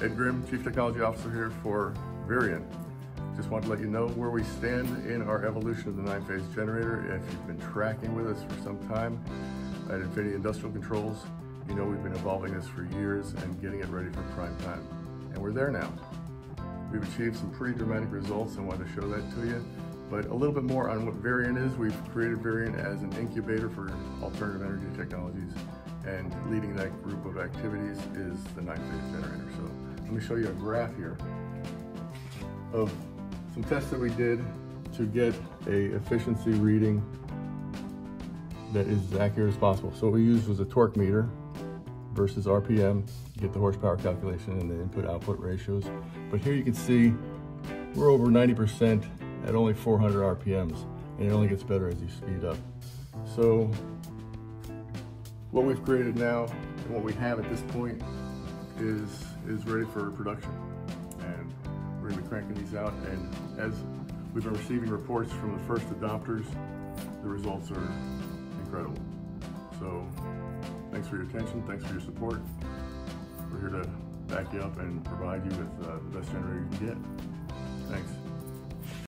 Ed Grimm, Chief Technology Officer here for Varian. Just want to let you know where we stand in our evolution of the 9-phase generator. If you've been tracking with us for some time at Infinity Industrial Controls, you know we've been evolving this for years and getting it ready for prime time. And we're there now. We've achieved some pretty dramatic results and wanted to show that to you. But a little bit more on what Varian is. We've created Varian as an incubator for alternative energy technologies, and leading that group of activities is the 9-phase generator. So let me show you a graph here of some tests that we did to get a efficiency reading that is as accurate as possible. So what we used was a torque meter versus RPM to get the horsepower calculation and the input-output ratios. But here you can see we're over 90% at only 400 RPMs, and it only gets better as you speed up. So what we've created now and what we have at this point is ready for production. And we're gonna be cranking these out, and as we've been receiving reports from the first adopters, the results are incredible. So thanks for your attention, thanks for your support. We're here to back you up and provide you with the best generator you can get. Thanks.